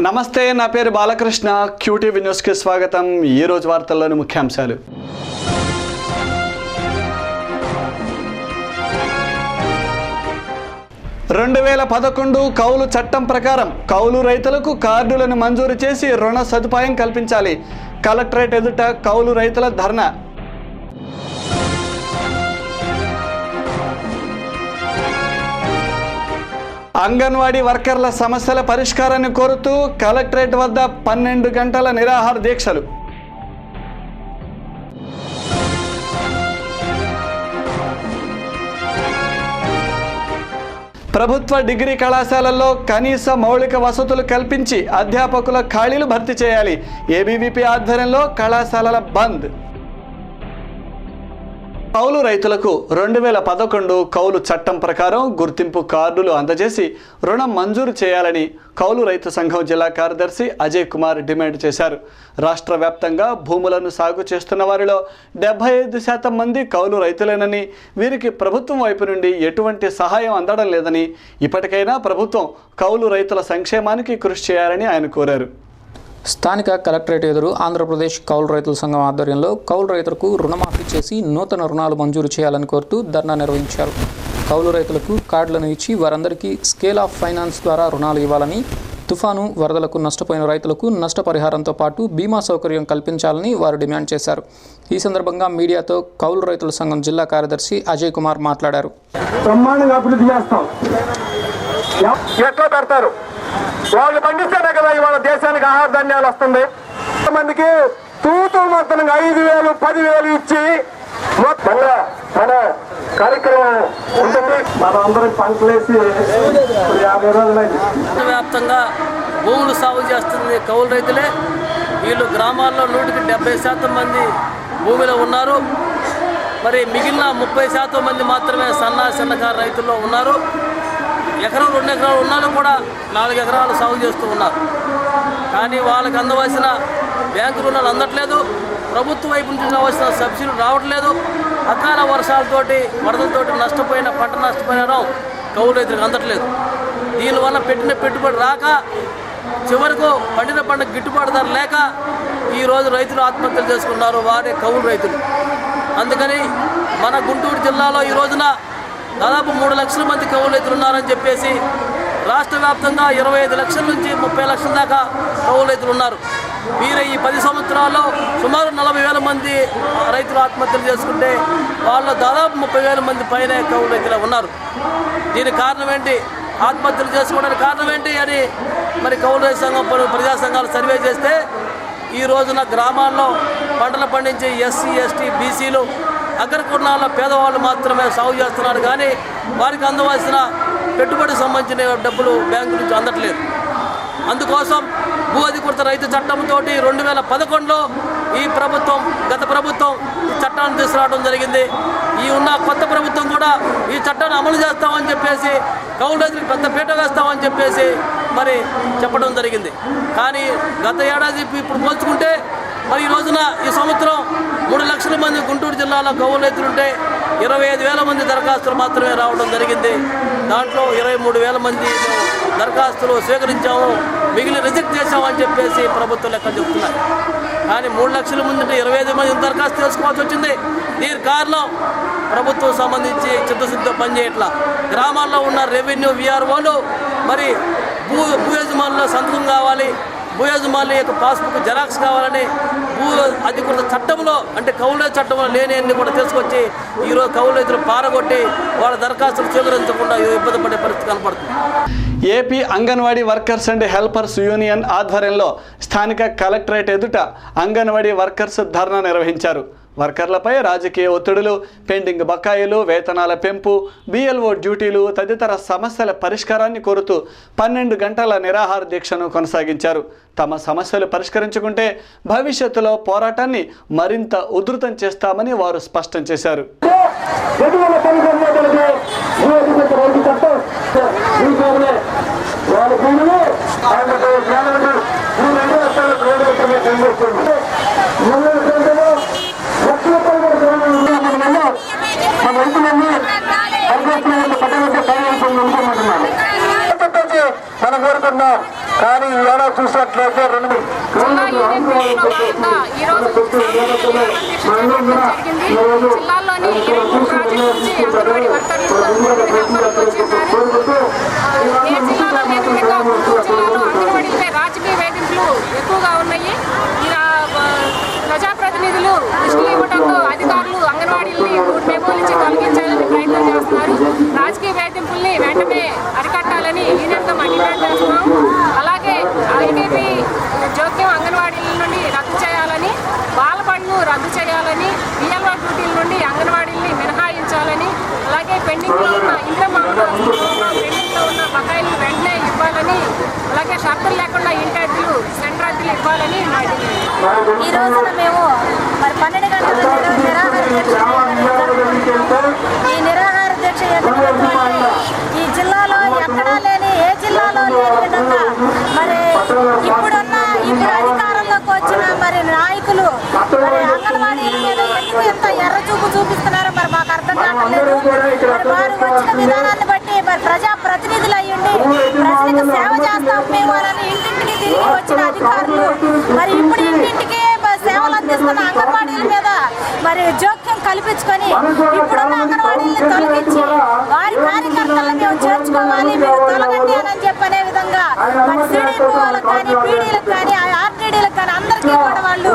నమస్తే, నా పేరు బాలకృష్ణ. క్యూటీవీ న్యూస్కి స్వాగతం. ఈ రోజు వార్తల్లోని ముఖ్యాంశాలు. రెండు 2011 కౌలు చట్టం ప్రకారం కౌలు రైతులకు కార్డులను మంజూరు చేసి రుణ సదుపాయం కల్పించాలి. కలెక్టరేట్ ఎదుట కౌలు రైతుల ధర్నా. అంగన్వాడీ వర్కర్ల సమస్యల పరిష్కారాన్ని కోరుతూ కలెక్టరేట్ వద్ద 12 గంటల నిరాహార దీక్షలు. ప్రభుత్వ డిగ్రీ కళాశాలల్లో కనీస మౌలిక వసతులు కల్పించి అధ్యాపకుల ఖాళీలు భర్తీ చేయాలి. ఏబీవీపీ ఆధ్వర్యంలో కళాశాలల బంద్. కౌలు రైతులకు 2011 కౌలు చట్టం ప్రకారం గుర్తింపు కార్డులు అందజేసి రుణం మంజూరు చేయాలని కౌలు రైతు సంఘం జిల్లా కార్యదర్శి అజయ్ కుమార్ డిమాండ్ చేశారు. రాష్ట్ర వ్యాప్తంగా భూములను సాగు చేస్తున్న వారిలో 75% మంది కౌలు రైతులేనని, వీరికి ప్రభుత్వం వైపు నుండి ఎటువంటి సహాయం అందడం లేదని, ఇప్పటికైనా ప్రభుత్వం కౌలు రైతుల సంక్షేమానికి కృషి చేయాలని ఆయన కోరారు. స్థానిక కలెక్టరేట్ ఎదురు ఆంధ్రప్రదేశ్ కౌలు రైతుల సంఘం ఆధ్వర్యంలో కౌలు రైతులకు రుణమాఫీ చేసి నూతన రుణాలు మంజూరు చేయాలని కోరుతూ ధర్నా నిర్వహించారు. కౌలు రైతులకు కార్డులను ఇచ్చి వారందరికీ స్కేల్ ఆఫ్ ఫైనాన్స్ ద్వారా రుణాలు ఇవ్వాలని, తుఫాను వరదలకు నష్టపోయిన రైతులకు నష్టపరిహారంతో పాటు బీమా సౌకర్యం కల్పించాలని వారు డిమాండ్ చేశారు. ఈ సందర్భంగా మీడియాతో కౌలు రైతుల సంఘం జిల్లా కార్యదర్శి అజయ్ కుమార్ మాట్లాడారు. వాళ్ళు పండిస్తేనే కదా ఇవాళ దేశానికి ఆహార ధాన్యాలు వస్తుంది. మందికి తూతూ మొత్తం 5,000 10,000 ఇచ్చి మన కార్యక్రమం ఉంటుంది. మనం అందరం పంటలేసి 50 రోజులైంది. వ్యాప్తంగా భూములు సాగు చేస్తుంది కౌలు రైతులే. వీళ్ళు గ్రామాల్లో 170% మంది భూమిలో ఉన్నారు. మరి మిగిలిన 30% మంది మాత్రమే సన్నకారు రైతుల్లో ఉన్నారు. ఎకరం 2 ఎకరాలు ఉన్నాను కూడా 4 ఎకరాలు సాగు చేస్తూ ఉన్నారు. కానీ వాళ్ళకి అందవలసిన బ్యాంకు రుణాలు అందట్లేదు. ప్రభుత్వం వైపు నుంచి రావాల్సిన సబ్సిడీలు రావట్లేదు. అకాల వర్షాలతోటి వరదలతోటి నష్టపోయిన పంట నష్టపోయిన కౌలు రైతులకు అందట్లేదు. దీనివల్ల పెట్టిన పెట్టుబడి రాక చివరకు పండిన పంట గిట్టుబాటు ధర లేక ఈరోజు రైతులు ఆత్మహత్యలు చేసుకున్నారు. వారే కౌలు రైతులు. అందుకని మన గుంటూరు జిల్లాలో ఈ రోజున దాదాపు 3 లక్షల మంది కౌలు రైతులు ఉన్నారని చెప్పేసి రాష్ట్ర వ్యాప్తంగా 25 లక్షల నుంచి 30 లక్షల దాకా కౌలు రైతులు ఉన్నారు. వీరు ఈ 10 సంవత్సరాల్లో సుమారు 40,000 మంది రైతులు ఆత్మహత్యలు చేసుకుంటే వాళ్ళు దాదాపు 30,000 మంది పైన కౌలు రైతులు ఉన్నారు. దీనికి కారణం ఏంటి, ఆత్మహత్యలు చేసుకోవడానికి కారణం ఏంటి అని మరి కౌలు రైతు సంఘం ప్రజా సంఘాలు సర్వే చేస్తే ఈ రోజున గ్రామాల్లో పంటలు పండించే ఎస్సీ ఎస్టీ బీసీలు అగ్రకులాల పేదవాళ్ళు మాత్రమే సాగు చేస్తున్నారు. కానీ వారికి అందవలసిన పెట్టుబడికి సంబంధించిన డబ్బులు బ్యాంకు నుంచి అందట్లేదు. అందుకోసం భూ అధికృత రైతు చట్టంతో 2011లో ఈ ప్రభుత్వం గత ప్రభుత్వం ఈ చట్టాన్ని తీసుకురావడం జరిగింది. ఈ ఉన్న కొత్త ప్రభుత్వం కూడా ఈ చట్టాన్ని అమలు చేస్తామని చెప్పేసి కౌలు రైతులకు పెద్ద పీట వేస్తామని చెప్పేసి మరి చెప్పడం జరిగింది. కానీ గత ఏడాది ఇప్పుడు పోల్చుకుంటే మరి ఈ రోజున ఈ సంవత్సరం 3 లక్షల మంది గుంటూరు జిల్లాలో కౌలు రైతులుంటే 25,000 మంది దరఖాస్తులు మాత్రమే రావడం జరిగింది. దాంట్లో 23,000 మంది దరఖాస్తులు స్వీకరించాము, మిగిలిన రిజెక్ట్ చేసామని చెప్పేసి ప్రభుత్వం లెక్క చెప్తున్నారు. కానీ 3 లక్షల మంది అంటే 25 మంది దరఖాస్తు చేసుకోవాల్సి వచ్చింది. దీనికి కారణం ప్రభుత్వం సంబంధించి చిత్తశుద్ధితో పనిచేయట్లా. గ్రామాల్లో ఉన్న రెవెన్యూ విఆర్ఓలు మరి భూ యజమానుల సంతకం కావాలి, భూ యజమానుల యొక్క పాస్బుక్ జెరాక్స్ కావాలని భూ అధికృత చట్టంలో అంటే కౌలు రైతు చట్టంలో లేని అన్ని కూడా తీసుకొచ్చి ఈరోజు కౌలు రైతులు పారగొట్టి వాళ్ళ దరఖాస్తులు స్వీకరించకుండా ఇబ్బంది పడే పరిస్థితి కనపడుతుంది. AP anganwadi workers and helpers union ఆధ్వర్యంలో స్థానిక కలెక్టరేట్ ఎదుట అంగన్వాడీ వర్కర్స్ ధర్నా నిర్వహించారు. వర్కర్లపై రాజకీయ ఒత్తిడులు, పెండింగ్ బకాయిలు, వేతనాల పెంపు, బిఎల్ఓ డ్యూటీలు తదితర సమస్యల పరిష్కారాన్ని కోరుతూ 12 గంటల నిరాహార దీక్షను కొనసాగించారు. తమ సమస్యలు పరిష్కరించుకుంటే భవిష్యత్తులో పోరాటాన్ని మరింత ఉధృతం చేస్తామని వారు స్పష్టం చేశారు. మనం కోరుకుంటున్నాం. కానీ తేడా చూసినట్లయితే రెండు జిల్లా యూనియన్ మీటింగ్లో భాగంగా ఈరోజు జిల్లాలోని 23 ప్రాజెక్టు నుంచి అంగన్వాడీ వర్కర్లు హెల్పర్లు వచ్చేసారు. ఏ జిల్లాలో లేని విధంగా గుంటూరు జిల్లాలో అంగన్వాడీలపై రాజకీయ వేధింపులు ఎక్కువగా ఉన్నాయి. ప్రజాప్రతినిధులు దృష్టి ఇవ్వడంతో అధికారులు అంగన్వాడీల్ని 3 మెమోలు ఇచ్చి తొలగించాలని ప్రయత్నం చేస్తున్నారు. రాజకీయ వేధింపుల్ని వెంటనే అరికట్టాలని యూనియన్గా మేము డిమాండ్ చేస్తున్నాం. అలాగే ఐటీపీ జోక్యం అంగన్వాడీల నుండి రద్దు చేయాలని, బాలబడులు రద్దు చేయాలని, బిఎల్ఓ డ్యూటీల నుండి అంగన్వాడీల్ని మినహాయించాలని, అలాగే పెండింగ్లో ఉన్న పెండింగ్లో ఉన్న బకాయిలు వెంటనే ఇవ్వాలని, అలాగే షరతులు లేకుండా ఇంటర్వ్యూలు సెంట్రార్జీలు ఇవ్వాలని మా డిమాండ్. ఈ రోజున మేము మరి 12 గంటల నిరాహార దీక్ష ఈ నిరాహార దీక్ష ఈ జిల్లాలో ఎక్కడా లేని ఏ జిల్లాలో లేని విధంగా మరి ఇప్పుడు అధికారంలోకి వచ్చిన మరి నాయకులు మరి అంగన్వాడీల మీద ఎందుకు ఎంత ఎర్ర చూపు చూపిస్తున్నారో మరి మాకు అర్థం కావట్లేదు. మరి వారు వచ్చిన విధానాన్ని బట్టి మరి ప్రజా ప్రతినిధులు అయ్యండి ప్రజలకు సేవ చేస్తాం మేము అని ఇంటింటికి తిరిగి వచ్చిన అధికారులు మరి ఇప్పుడు ఇంటింటికి సేవలు అందిస్తున్న అంగన్వాడీల మీద మరి జోక్యం కల్పించుకొని ఇప్పుడున్న అంగన్వాడీలను తొలగించి వారి కార్యకర్తలను మేము చేర్చుకోవాలి, మీరు తొలగండి అని చెప్పనే విధంగా మరి సిడిపిఓలకు కానీ పీడీలకు కానీ ఆర్టీడీలకు కానీ అందరికీ కూడా వాళ్ళు.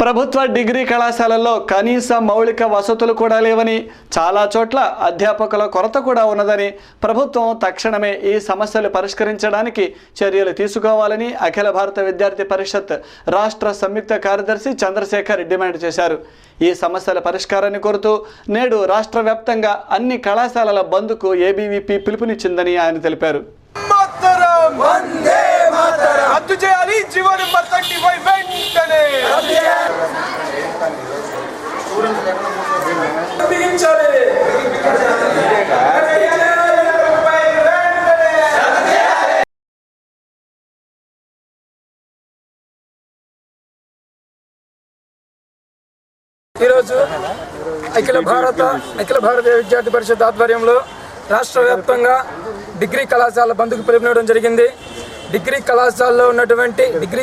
ప్రభుత్వ డిగ్రీ కళాశాలల్లో కనీస మౌలిక వసతులు కూడా లేవని, చాలా చోట్ల అధ్యాపకుల కొరత కూడా ఉన్నదని, ప్రభుత్వం తక్షణమే ఈ సమస్యలు పరిష్కరించడానికి చర్యలు తీసుకోవాలని అఖిల భారత విద్యార్థి పరిషత్ రాష్ట్ర సంయుక్త కార్యదర్శి చంద్రశేఖర్ డిమాండ్ చేశారు. ఈ సమస్యల పరిష్కారాన్ని కోరుతూ నేడు రాష్ట్ర వ్యాప్తంగా అన్ని కళాశాలల బంద్కు ఏబీవీపీ పిలుపునిచ్చిందని ఆయన తెలిపారు. రద్దు చేయాలి జీవో నెంబర్ 35 వెంటనే ఈరోజు అఖిల భారత విద్యార్థి పరిషత్ ఆధ్వర్యంలో రాష్ట్ర వ్యాప్తంగా డిగ్రీ కళాశాల బంద్కు పిలుపునివ్వడం జరిగింది. డిగ్రీ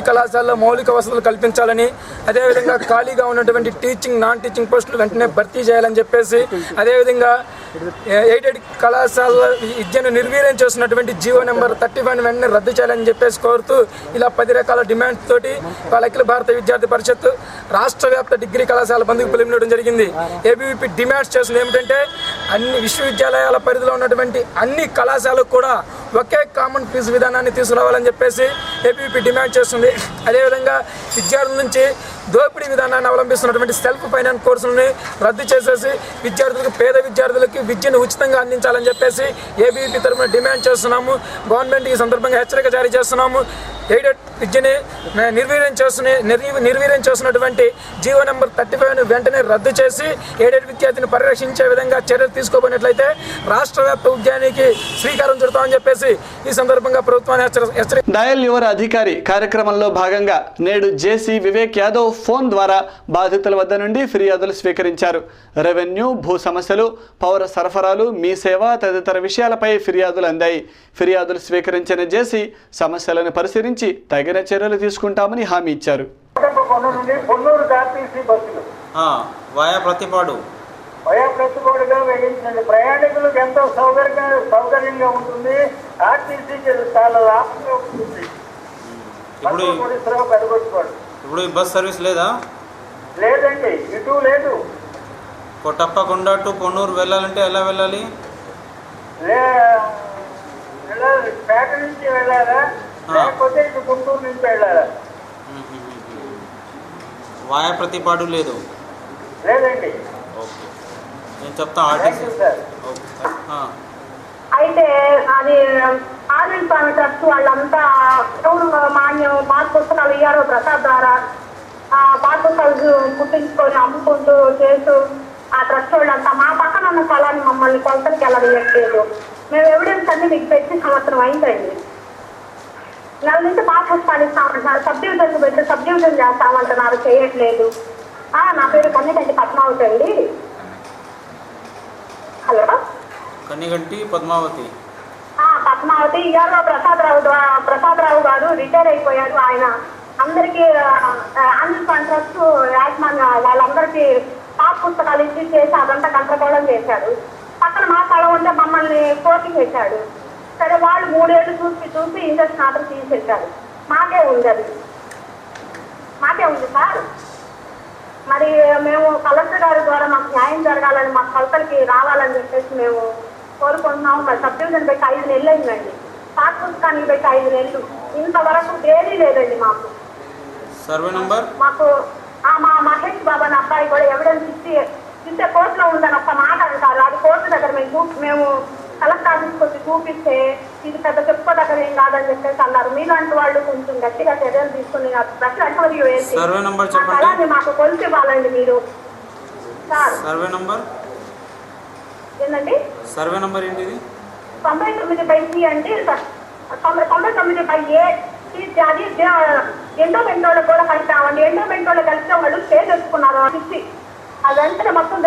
కళాశాలలో మౌలిక వసతులు కల్పించాలని, అదేవిధంగా ఖాళీగా ఉన్నటువంటి టీచింగ్ నాన్ టీచింగ్ పోస్టులు వెంటనే భర్తీ చేయాలని చెప్పేసి, అదేవిధంగా ఎయిడెడ్ కళాశాల విద్యను నిర్వీర్యం చేస్తున్నటువంటి జీవో నెంబర్ 35 వెంటనే రద్దు చేయాలని చెప్పేసి కోరుతూ ఇలా 10 రకాల డిమాండ్స్ తోటి వాళ్ళ అఖిల భారత విద్యార్థి పరిషత్ రాష్ట్ర వ్యాప్త డిగ్రీ కళాశాల బంద్కు పిలుపునివ్వడం జరిగింది. ఏబీవీపీ డిమాండ్స్ చేస్తుంది ఏమిటంటే అన్ని విశ్వవిద్యాలయాల పరిధిలో ఉన్నటువంటి అన్ని కళాశాలకు కూడా ఒకే కామన్ ఫీజు విధానాన్ని తీసుకురావాలని చెప్పేసి ఏబీవీపీ డిమాండ్ చేస్తుంది. అదేవిధంగా విద్యార్థుల నుంచి దోపిడీ విధానాన్ని అవలంబిస్తున్నటువంటి సెల్ఫ్ ఫైనాన్స్ కోర్సులని రద్దు చేసేసి పేద విద్యార్థులకి విద్యను ఉచితంగా అందించాలని చెప్పేసి ఏబీవీపీ తరఫున డిమాండ్ చేస్తున్నాము. గవర్నమెంట్ ఈ సందర్భంగా హెచ్చరిక జారీ చేస్తున్నాము. ఎయిడెడ్ విద్యని నిర్వీర్యం చేస్తున్నటువంటి జీవో నెంబర్ 35 వెంటనే రద్దు చేసి ఎయిడెడ్ విద్యార్థిని పరిరక్షించే విధంగా చర్యలు తీసుకోబోయినట్లయితే రాష్ట్ర వ్యాప్త ఉద్యమానికి శ్రీకారం చుడతామని చెప్పేసి ఈ సందర్భంగా ప్రభుత్వాన్ని హెచ్చరిక. డయల్ యువర్ అధికారి కార్యక్రమంలో భాగంగా నేడు జేసీ వివేక్ యాదవ్ ఫోన్ ద్వారా బాధితుల వద్ద నుండి ఫిర్యాదులు స్వీకరించారు. రెవెన్యూ, భూ సమస్యలు, పౌర సరఫరాలు, మీ సేవ తదితర విషయాలపై ఫిర్యాదులు అందాయి. ఫిర్యాదులు స్వీకరించిన జేసీ సమస్యలను పరిశీలించి తగిన చర్యలు తీసుకుంటామని హామీ ఇచ్చారు. ప్రతిపాడుగా వేయించండి. ప్రయాణికులకు ఎంతో సౌకర్యంగా ఉంటుంది. ఆర్టీసీకి చాలా లాభంగా ఉంటుంది. ఇప్పుడు బస్ సర్వీస్ లేదా? లేదండి, ఇటు లేదు. కొట్టప్పకొండ టు పొన్నూరు వెళ్ళాలంటే ఎలా వెళ్ళాలి? పేట నుంచి వెళ్ళాలా, లేకపోతే ఇటు గుంటూరు నుంచి వెళ్ళాలా? వాయా ప్రతిపాడు లేదు? లేదండి. ఓకే, నేను చెప్తా ఆర్టీసీ. అయితే అది ఆనంద్ స్వామి ట్రస్ట్ వాళ్ళంతా పాత పుస్తకాలు ఇయ్యారు ప్రసాద్ ద్వారా పాత పుస్తకాలు పుట్టించుకొని అమ్ముకుంటూ చేస్తూ ఆ ట్రస్ట్ వాళ్ళంతా మా పక్కన ఉన్న స్థలాన్ని మమ్మల్ని కొలతలకి వెళ్ళలేదు. మేము ఎవిడెన్స్ అన్ని మీకు పెట్టి సంవత్సరం అయిందండి. నెల నుంచి పాత పుస్తకాలు ఇస్తామంటున్నారు. సబ్ డివిజన్ పెట్టి సబ్ డివిజన్ చేస్తామంటున్నారు, చేయట్లేదు. నా పేరు కన్నిగంటి పద్మావతి అండి. హలో, కన్నిగంటి పద్మావతి. పద్మావతి ఈఆర్ఓ ప్రసాదరావు గారు రిటైర్ అయిపోయారు. ఆయన అందరికీ ఆంధ్ర ట్రస్ట్ యాజమాన్య వాళ్ళందరికీ పాత పుస్తకాలు ఇచ్చి చేసి అదంతా గందరగోళం చేశాడు. పక్కన మా స్థలం ఉంటే మమ్మల్ని కోర్టుకి పెట్టాడు. సరే వాళ్ళు 3 ఏళ్ళు చూసి ఇంజక్షన్ ఆర్డర్ తీసేశారు. మాకే ఉంది అది, మాకే ఉంది సార్. మరి మేము కలెక్టర్ గారి ద్వారా మాకు న్యాయం జరగాలని, మా కొలతలకి రావాలని చెప్పేసి మేము కోరుకుంటున్నాము. మరి సబ్ డివిజన్ పెట్టి 5 నెలలు అయిందండి, పాత పుస్తకానికి పెట్టి 5 నెలలు, ఇంతవరకు డైలీ లేదండి మాకు. సర్వే నంబర్ మాకు మా మహేష్ బాబా అని అబ్బాయి కూడా ఎవిడెన్స్ ఇచ్చే కోర్టులో ఉందని ఒక్క మాట అంటారు. అది కోర్టు దగ్గర మేము కలెక్టర్ ఆఫీస్కి వచ్చి చూపిస్తే ఇది పెద్ద చెప్పుకోదగ్గర ఏం కాదని చెప్పేసి అన్నారు. మీలాంటి వాళ్ళు కొంచెం గట్టిగా చర్యలు తీసుకుని ప్రశ్న ఎంక్వైరీ వేసి సర్వే నంబర్ చెప్పండి. అలాగే మాకు కొలిసి ఇవ్వాలండి మీరు సార్. సర్వే నంబర్ ఏంటండి? సర్వే నంబర్ ఏంటిది? 99/C అంటే 99/A. అది ఎండోమెంట్ వాళ్ళు కూడా కలిపామండి. ఎండోమెంట్ వాళ్ళు కలిసిన వాళ్ళు స్టే తెచ్చుకున్నారు ఇచ్చి. అది వెంటనే మొత్తం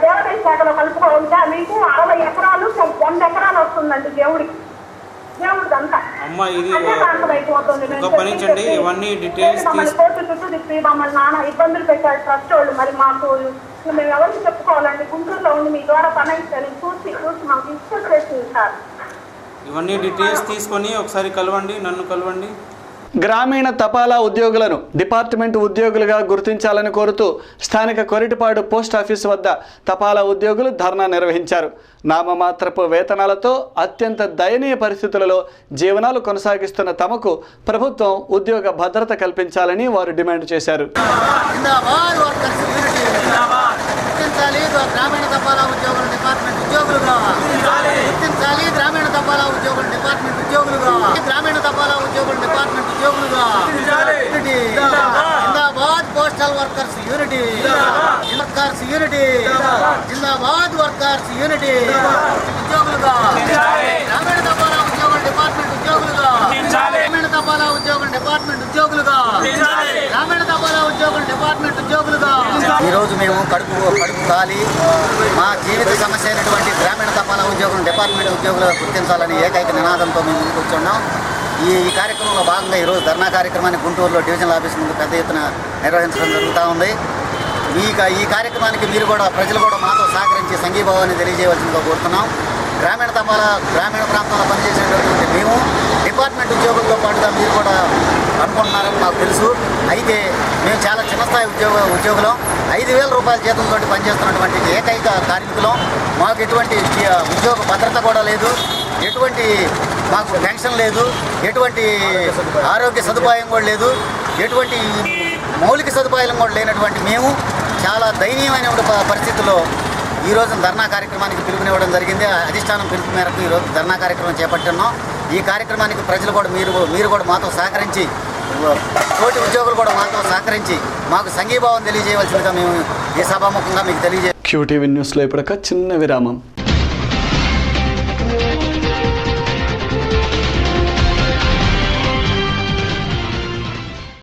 దేవాదాయ శాఖలో కలుపుకుంటే మీకు 60 ఎకరాలు 100 ఎకరాలు వస్తుందండి దేవుడికి. దేవుడిదంతా అమ్మా ఇది అదే ప్రాంతం అయిపోతుంది. గమనించండి, ఇవన్నీ డీటెయిల్స్ మమ్మల్ని కోర్టు చుట్టూ తిప్పి మమ్మల్ని నానా ఇబ్బందులు పెట్టారు ట్రస్ట్ వాళ్ళు. మరి మాకు మేము ఎవరికి చెప్పుకోవాలండి? గుంటూరులో ఉండి మీ ద్వారా పని అయితే చూసి మాకు ఇన్స్టల్ చేసింది సార్. ఇవన్నీ డీటెయిల్స్ తీసుకొని ఒకసారి కలవండి, నన్ను కలవండి. గ్రామీణ తపాలా ఉద్యోగులను డిపార్ట్మెంట్ ఉద్యోగులుగా గుర్తించాలని కోరుతూ స్థానిక కొరిటిపాడు పోస్ట్ ఆఫీసు వద్ద తపాలా ఉద్యోగులు ధర్నా నిర్వహించారు. నామమాత్రపు వేతనాలతో అత్యంత దయనీయ పరిస్థితులలో జీవనాలు కొనసాగిస్తున్న తమకు ప్రభుత్వం ఉద్యోగ భద్రత కల్పించాలని వారు డిమాండ్ చేశారు. గ్రామీణ తపాలా ఉద్యోగులు డిపార్ట్మెంట్ ఉద్యోగులుగా గుర్తించాలి. గ్రామీణ తపాలా ఉద్యోగులు డిపార్ట్మెంట్ ఉద్యోగులుగా గ్రామీణ తపాలా ఉద్యోగులు డిపార్ట్మెంట్ ఉద్యోగులుగా జిందాబాద్ postal workers unity, workers unity, జిందాబాద్ వర్కర్స్ యూనిటీ ఉద్యోగులుగా గ్రామీణ తపాలా ఉద్యోగులు డిపార్ట్మెంట్ ఉద్యోగులుగా గ్రామీణ తపాలా ఉద్యోగులు డిపార్ట్మెంట్ ఉద్యోగులుగా గ్రామీణ తపాలా ఉద్యోగులు డిపార్ట్మెంట్ ఉద్యోగులుగా ఈరోజు మేము కడుపు ఖాళీ మా జీవిత సమస్య అయినటువంటి గ్రామీణ తపాలా ఉద్యోగులు డిపార్ట్మెంట్ ఉద్యోగులుగా గుర్తించాలని ఏకైక నినాదంతో మేము ముందుకు వచ్చున్నాం. ఈ కార్యక్రమంలో భాగంగా ఈరోజు ధర్నా కార్యక్రమాన్ని గుంటూరులో డివిజనల్ ఆఫీస్ ముందు పెద్ద ఎత్తున నిర్వహించడం జరుగుతూ ఉంది. ఈ కార్యక్రమానికి మీరు కూడా ప్రజలు కూడా మాతో సహకరించి సంఘీభావాన్ని తెలియజేయవలసిందిగా కోరుతున్నాం. గ్రామీణ ప్రాంతంలో పనిచేసేటటువంటి మేము డిపార్ట్మెంట్ ఉద్యోగులతో పాటుగా మీరు కూడా అనుకుంటున్నారని మాకు తెలుసు. అయితే మేము చాలా చిన్న స్థాయి ఉద్యోగులం. 5,000 రూపాయల జీతంతో పనిచేస్తున్నటువంటి ఏకైక కార్మికులం. మాకు ఎటువంటి ఉద్యోగ భద్రత కూడా లేదు, ఎటువంటి మాకు పెన్షన్ లేదు, ఎటువంటి ఆరోగ్య సదుపాయం కూడా లేదు, ఎటువంటి మౌలిక సదుపాయాలు కూడా లేనటువంటి మేము చాలా దయనీయమైన పరిస్థితుల్లో ఈరోజు ధర్నా కార్యక్రమానికి పిలుపునివ్వడం జరిగింది. అధిష్టానం పిలుపు మేరకు ఈరోజు ధర్నా కార్యక్రమం చేపట్టున్నాం. ఈ కార్యక్రమానికి ప్రజలు కూడా మీరు కూడా మాతో సహకరించి, తోటి ఉద్యోగులు కూడా మాతో సహకరించి మాకు సంఘీభావం తెలియజేయవలసిందిగా మేము ఈ సభాముఖంగా మీకు తెలియజేస్తాం. QTV న్యూస్లో ఇప్పటిక చిన్న విరామం.